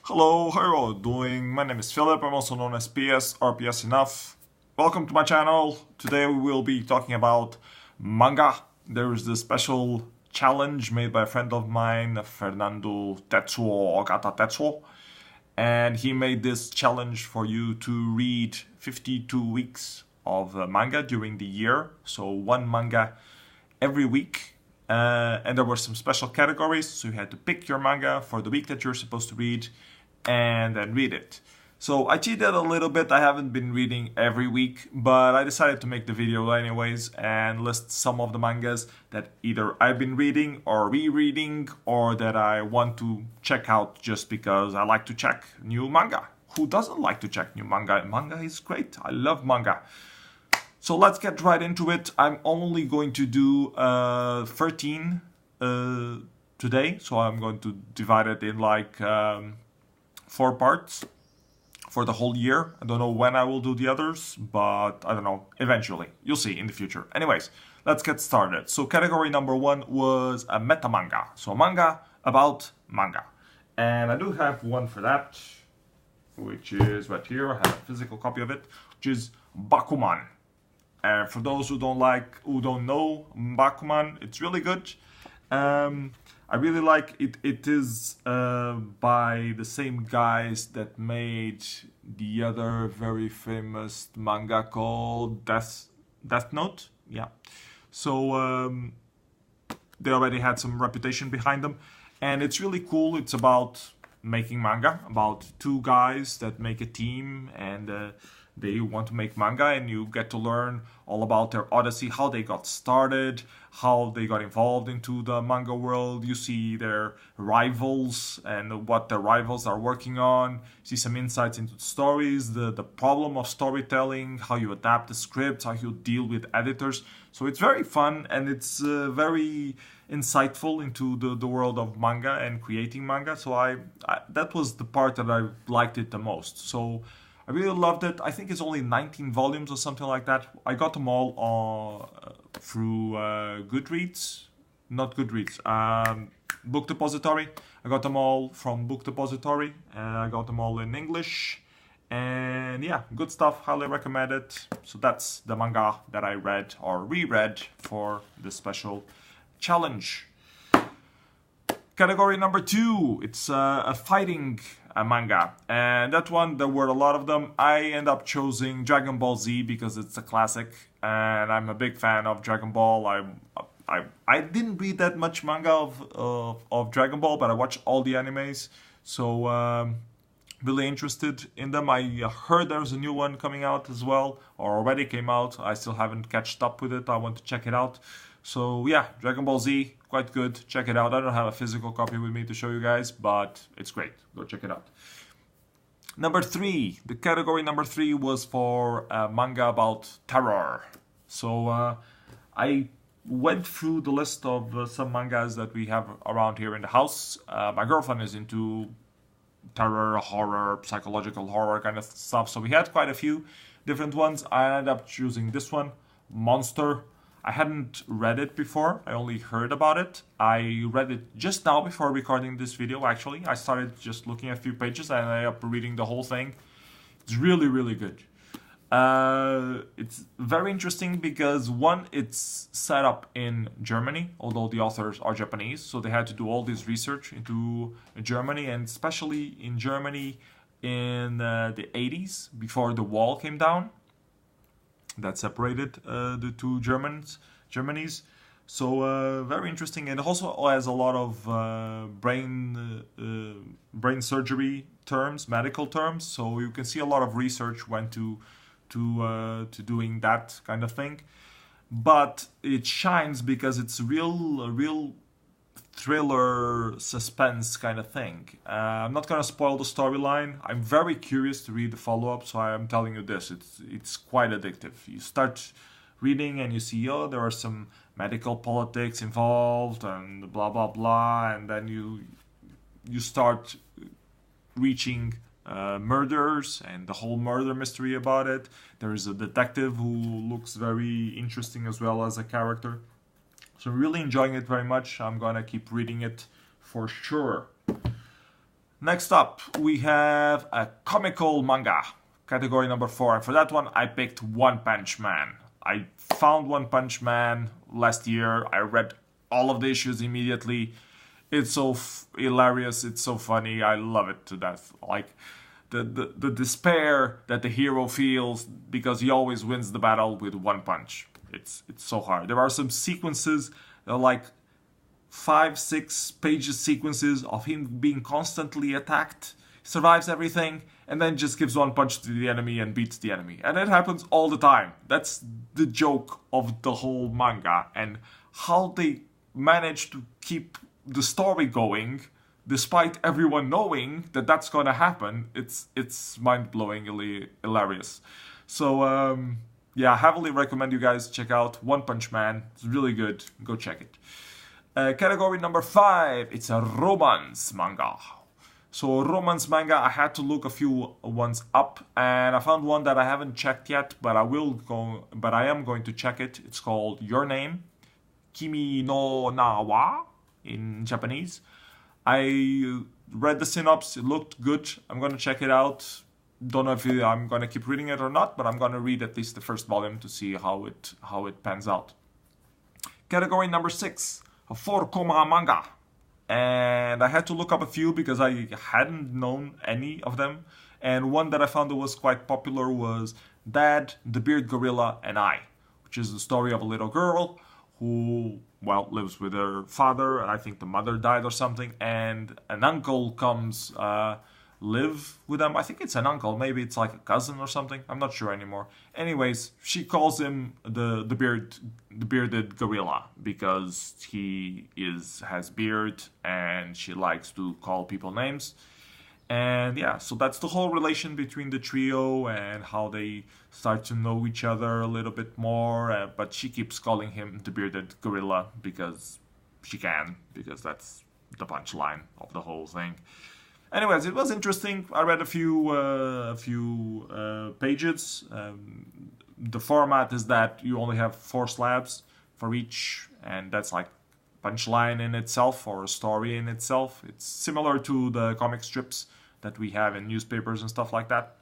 Hello, how are you all doing? My name is Philip, I'm also known as PS or PS Enough. Welcome to my channel. Today we will be talking about manga. There is this special challenge made by a friend of mine, Fernando Tetsuo Ogata Tetsuo. And he made this challenge for you to read 52 weeks of manga during the year. So one manga every week. And there were some special categories, so you had to pick your manga for the week that you're supposed to read and then read it. So I cheated a little bit. I haven't been reading every week, but I decided to make the video anyways and list some of the mangas that either I've been reading or rereading or that I want to check out just because I like to check new manga. Who doesn't like to check new manga? Manga is great. I love manga. So let's get right into it. I'm only going to do 13 today. So I'm going to divide it in like 4 parts for the whole year. I don't know when I will do the others, but I don't know, eventually. You'll see in the future. Anyways, let's get started. So category number 1 was a meta manga. So manga about manga. And I do have one for that, which is right here. I have a physical copy of it, which is Bakuman. For those who don't know Bakuman, it's really good. I really like it. It is by the same guys that made the other very famous manga called Death Note. Yeah. So they already had some reputation behind them, and it's really cool. It's about making manga, about 2 guys that make a team and they want to make manga, and you get to learn all about their odyssey, how they got started, how they got involved into the manga world. You see their rivals and what the rivals are working on. See some insights into the stories, the problem of storytelling, how you adapt the scripts, how you deal with editors. So it's very fun, and it's very insightful into the world of manga and creating manga. So I that was the part that I liked it the most. So I really loved it. I think it's only 19 volumes or something like that. I got them all through Goodreads. Not Goodreads. Book Depository. I got them all from Book Depository. I got them all in English. And yeah, good stuff. Highly recommend it. So that's the manga that I read or reread for this special challenge. Category number 2. It's a fighting manga, and that one, there were a lot of them. I end up choosing Dragon Ball Z because it's a classic, and I'm a big fan of Dragon Ball. I didn't read that much manga of Dragon Ball, but I watched all the animes, so really interested in them. I heard there's a new one coming out as well, or already came out. I still haven't catched up with it. I want to check it out. So yeah, Dragon Ball Z, quite good. Check it out. I don't have a physical copy with me to show you guys, but it's great. Go check it out. Number 3, the category number 3 was for manga about terror. So I went through the list of some mangas that we have around here in the house. My girlfriend is into terror, horror, psychological horror kind of stuff. So we had quite a few different ones. I ended up choosing this one, Monster. I hadn't read it before, I only heard about it. I read it just now before recording this video, actually. I started just looking at a few pages and I ended up reading the whole thing. It's really, really good. It's very interesting because, one, it's set up in Germany, although the authors are Japanese, so they had to do all this research into Germany, and especially in Germany in the 80s, before the wall came down that separated the 2 Germanys. So very interesting, and also has a lot of brain surgery terms, medical terms. So you can see a lot of research went to doing that kind of thing. But it shines because it's a real thriller suspense kind of thing. I'm not gonna spoil the storyline. I'm very curious to read the follow-up, so I'm telling you this, it's quite addictive. You start reading and you see, oh, there are some medical politics involved and blah blah blah, and then you start reaching murders and the whole murder mystery about it. There is a detective who looks very interesting as well as a character. So really enjoying it very much. I'm gonna keep reading it for sure. Next up, we have a comical manga, category number 4. And for that one, I picked One Punch Man. I found One Punch Man last year. I read all of the issues immediately. It's so hilarious. It's so funny. I love it to death. Like the despair that the hero feels because he always wins the battle with one punch. It's so hard. There are some sequences that are like 5-6 pages sequences of him being constantly attacked, survives everything, and then just gives one punch to the enemy and beats the enemy. And it happens all the time. That's the joke of the whole manga, and how they manage to keep the story going despite everyone knowing that that's gonna happen. It's mind-blowingly hilarious. So yeah, I heavily recommend you guys check out One Punch Man. It's really good. Go check it. Category number 5, it's a romance manga. So romance manga, I had to look a few ones up, and I found one that I haven't checked yet, but I am going to check it. It's called Your Name, Kimi no na wa in Japanese. I read the synopsis, it looked good. I'm gonna check it out. Don't know if I'm gonna keep reading it or not, but I'm gonna read at least the first volume to see how it pans out. Category number 6, a 4-koma manga. And I had to look up a few because I hadn't known any of them. And one that I found that was quite popular was Dad, the Beard Gorilla, and I, which is the story of a little girl who, well, lives with her father. I think the mother died or something, and an uncle comes live with them. I think it's an uncle, maybe it's like a cousin or something. I'm not sure anymore. Anyways, she calls him the bearded gorilla because he has beard and she likes to call people names. And yeah, so that's the whole relation between the trio and how they start to know each other a little bit more. But she keeps calling him the bearded gorilla because she can, because that's the punchline of the whole thing. Anyways, it was interesting. I read a few pages. The format is that you only have 4 slabs for each, and that's like punchline in itself or a story in itself. It's similar to the comic strips that we have in newspapers and stuff like that.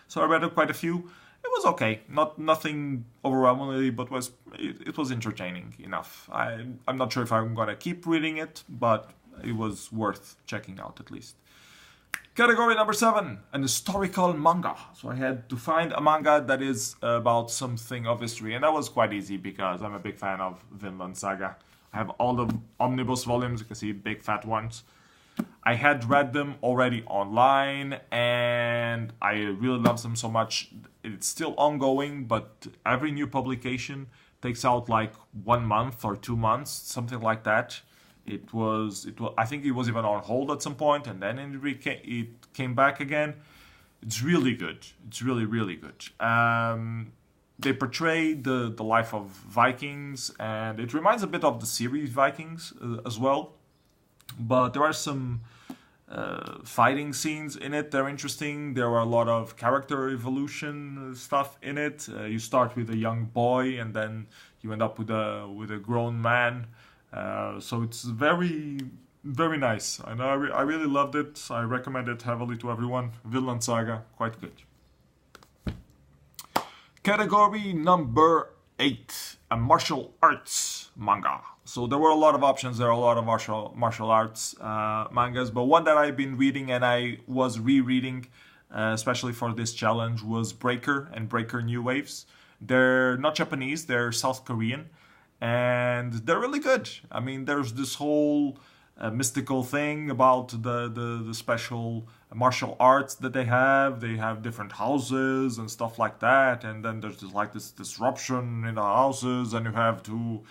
So I read quite a few. It was okay, nothing overwhelmingly, but it was entertaining enough. I'm not sure if I'm gonna keep reading it, but it was worth checking out at least. Category number 7, an historical manga. So I had to find a manga that is about something of history, and that was quite easy because I'm a big fan of Vinland Saga. I have all the omnibus volumes, you can see big fat ones. I had read them already online, and I really love them so much. It's still ongoing, but every new publication takes out like 1 month or 2 months, something like that. It was. I think it was even on hold at some point, and then it came back again. It's really good. It's really, really good. They portray the life of Vikings, and it reminds a bit of the series Vikings as well. But there are some fighting scenes in it. They're interesting. There are a lot of character evolution stuff in it. You start with a young boy, and then you end up with a grown man. So it's very, very nice, and I really loved it. I recommend it heavily to everyone. Vinland Saga, quite good. Category number 8, a martial arts manga. So there were a lot of options. There are a lot of martial arts mangas, but one that I've been reading and I was rereading, especially for this challenge, was Breaker and Breaker New Waves. They're not Japanese, they're South Korean. And they're really good. I mean, there's this whole mystical thing about the special martial arts that they have. They have different houses and stuff like that. And then there's this disruption in the houses, and you have to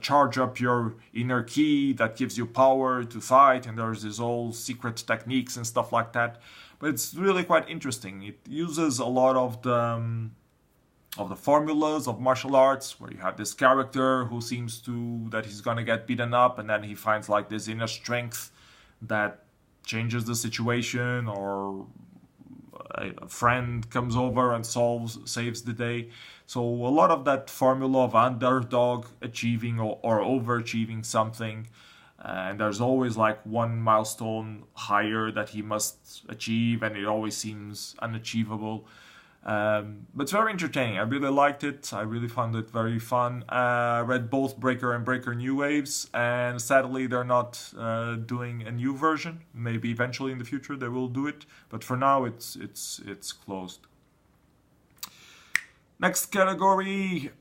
charge up your inner ki that gives you power to fight. And there's these whole secret techniques and stuff like that. But it's really quite interesting. It uses a lot of the formulas of martial arts, where you have this character who seems that he's gonna get beaten up, and then he finds like this inner strength that changes the situation, or a friend comes over and saves the day. So a lot of that formula of underdog achieving or overachieving something. and there's always like one milestone higher that he must achieve, and it always seems unachievable. But it's very entertaining. I really liked it. I really found it very fun. I read both Breaker and Breaker New Waves, and sadly they're not doing a new version. Maybe eventually in the future they will do it, but for now it's closed. Next category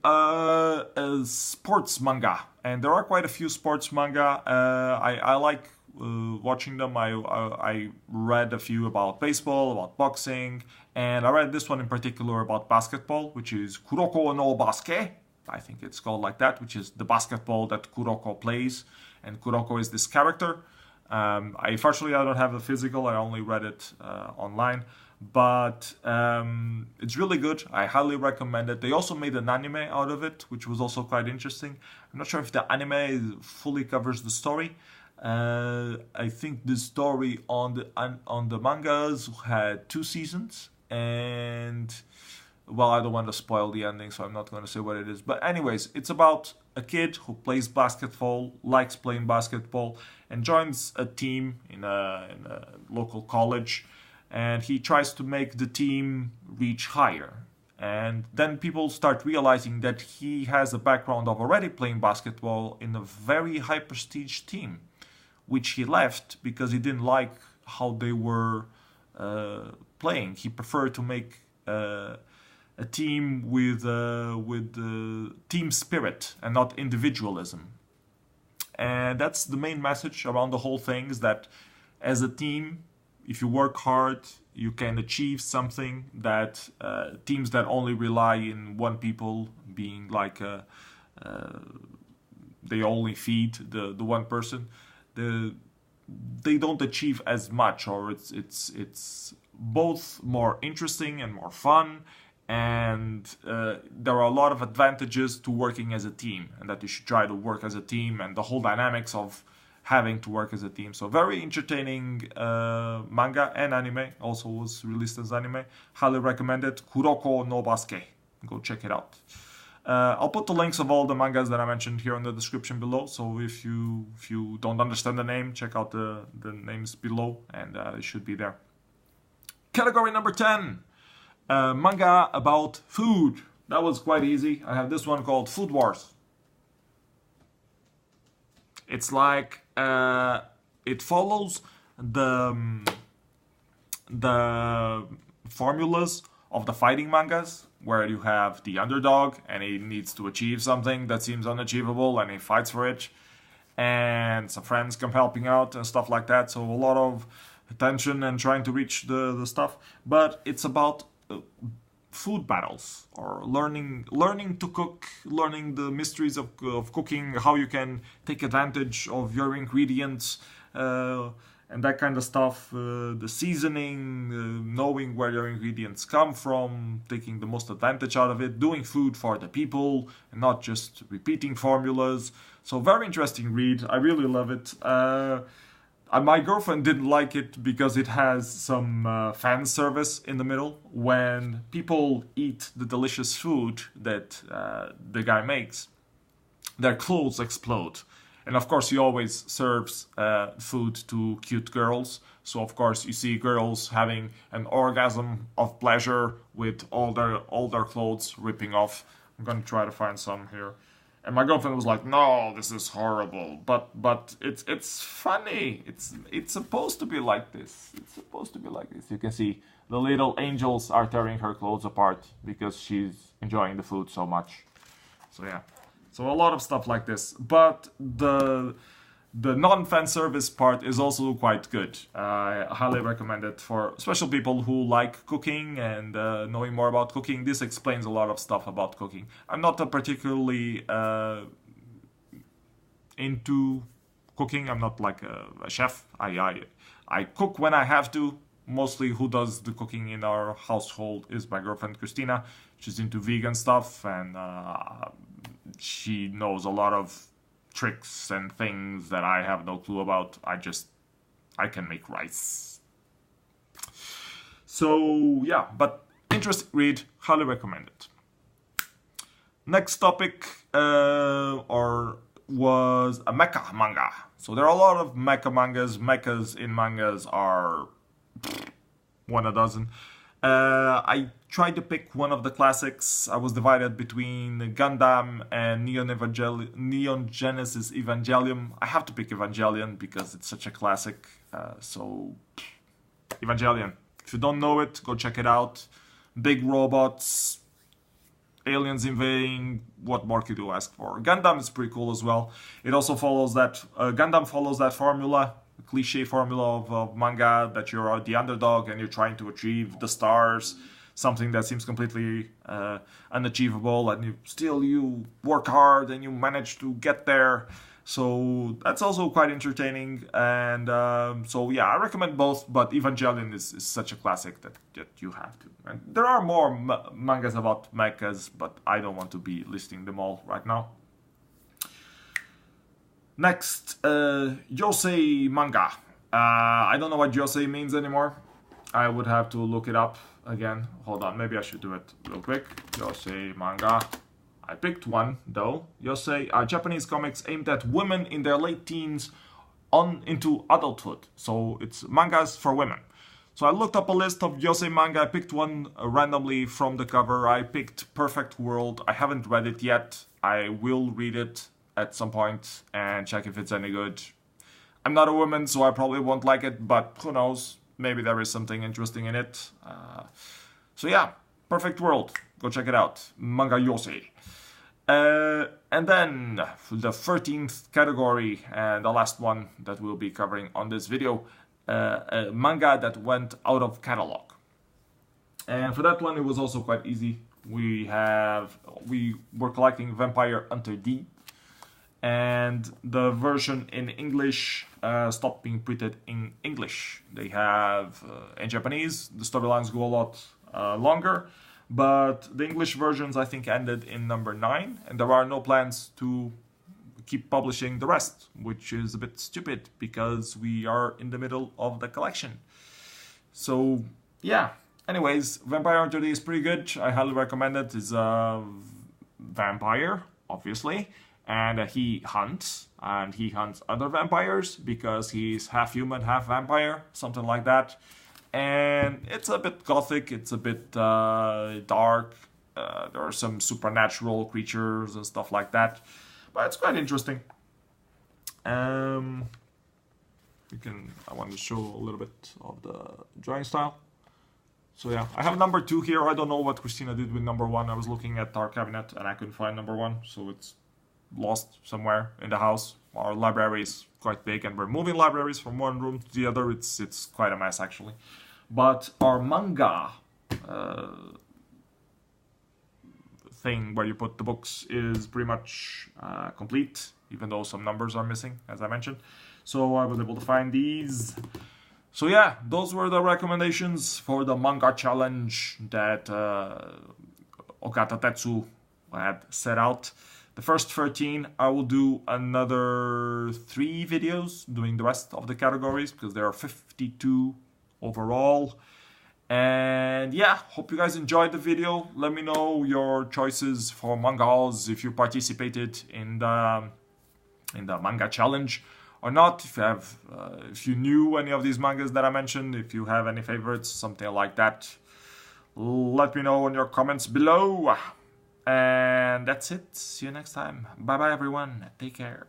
is sports manga, and there are quite a few sports manga. I like watching them. I read a few about baseball, about boxing, and I read this one in particular about basketball, which is Kuroko no Baske. I think it's called like that, which is the basketball that Kuroko plays, and Kuroko is this character. Unfortunately, I don't have the physical. I only read it online, but it's really good. I highly recommend it. They also made an anime out of it, which was also quite interesting. I'm not sure if the anime fully covers the story. I think the story on the mangas had 2 seasons, and well, I don't want to spoil the ending, so I'm not going to say what it is. But anyways, it's about a kid who plays basketball, likes playing basketball, and joins a team in a local college, and he tries to make the team reach higher. And then people start realizing that he has a background of already playing basketball in a very high prestige team, which he left because he didn't like how they were playing. He preferred to make a team with team spirit and not individualism. And that's the main message around the whole thing, is that as a team, if you work hard, you can achieve something that teams that only rely in one people being like they only feed the one person, they don't achieve as much, or it's both more interesting and more fun, and there are a lot of advantages to working as a team, and that you should try to work as a team, and the whole dynamics of having to work as a team. So very entertaining manga, and anime also was released as anime. Highly recommend it. Kuroko no Baske. Go check it out. I'll put the links of all the mangas that I mentioned here in the description below. So if you don't understand the name, check out the names below, and it should be there. Category number 10. Manga about food. That was quite easy. I have this one called Food Wars. It's like it follows the formulas of the fighting mangas, where you have the underdog and he needs to achieve something that seems unachievable and he fights for it, and some friends come helping out and stuff like that. So a lot of tension and trying to reach the stuff, but it's about food battles, or learning to cook, learning the mysteries of cooking, how you can take advantage of your ingredients, and that kind of stuff, the seasoning, knowing where your ingredients come from, taking the most advantage out of it, doing food for the people and not just repeating formulas. So very interesting read. I really love it. My girlfriend didn't like it because it has some fan service in the middle. When people eat the delicious food that the guy makes, their clothes explode. And of course he always serves food to cute girls. So of course you see girls having an orgasm of pleasure with all their clothes ripping off. I'm gonna try to find some here. And my girlfriend was like, "No, this is horrible." But it's funny. It's supposed to be like this. It's supposed to be like this. You can see the little angels are tearing her clothes apart because she's enjoying the food so much. So yeah. So a lot of stuff like this. But the non-fan service part is also quite good. I highly recommend it for special people who like cooking and knowing more about cooking. This explains a lot of stuff about cooking. I'm not particularly into cooking. I'm not like a chef. I cook when I have to. Mostly who does the cooking in our household is my girlfriend Christina. She's into vegan stuff, and she knows a lot of tricks and things that I have no clue about. I can make rice. So yeah, but interesting read, highly recommend it. Next topic was a mecha manga. So there are a lot of mecha mangas. Mechas in mangas are one a dozen. I tried to pick one of the classics. I was divided between Gundam and Neon Genesis Evangelion. I have to pick Evangelion because it's such a classic. So Evangelion. If you don't know it, go check it out. Big robots, aliens invading, what more could you ask for? Gundam is pretty cool as well. It also follows that, Gundam follows that formula, cliche formula of manga, that you're the underdog and you're trying to achieve the stars, something that seems completely unachievable, and you work hard and you manage to get there. So that's also quite entertaining, and so yeah, I recommend both, but Evangelion is such a classic that you have to. And there are more mangas about mechas, but I don't want to be listing them all right now. Next, josei manga. I don't know what josei means anymore. I would have to look it up again. Hold on, maybe I should do it real quick. Josei manga. I picked one, though. Josei are Japanese comics aimed at women in their late teens on into adulthood. So it's mangas for women. So I looked up a list of josei manga. I picked one randomly from the cover. I picked Perfect World. I haven't read it yet. I will read it at some point and check if it's any good. I'm not a woman, so I probably won't like it, but who knows? Maybe there is something interesting in it. So yeah, Perfect World. Go check it out. Manga josei. And then the 13th category and the last one that we'll be covering on this video, a manga that went out of catalog. And for that one, it was also quite easy. We were collecting Vampire Hunter D, and the version in English stopped being printed in English. They have in Japanese, the storylines go a lot longer. But the English versions, I think, ended in number 9, and there are no plans to keep publishing the rest, which is a bit stupid because we are in the middle of the collection. So, yeah. Anyways, Vampire Hunter D is pretty good. I highly recommend it. It's a vampire, obviously, and he hunts other vampires because he's half human, half vampire, something like that. And it's a bit gothic, it's a bit dark, there are some supernatural creatures and stuff like that, but it's quite interesting. I want to show a little bit of the drawing style. So yeah, I have number 2 here. I don't know what Christina did with number 1. I was looking at our cabinet and I couldn't find number 1, so it's lost somewhere in the house. Our library is quite big and we're moving libraries from one room to the other. It's quite a mess actually. But our manga thing where you put the books is pretty much complete, even though some numbers are missing, as I mentioned. So I was able to find these. So yeah, those were the recommendations for the manga challenge that Okata Tetsu had set out. The first 13, I will do another 3 videos doing the rest of the categories because there are 52 overall. And yeah, hope you guys enjoyed the video. Let me know your choices for mangas, if you participated in the manga challenge or not, if you knew any of these mangas that I mentioned, if you have any favorites, something like that. Let me know in your comments below. And that's it. See you next time. Bye bye everyone. Take care.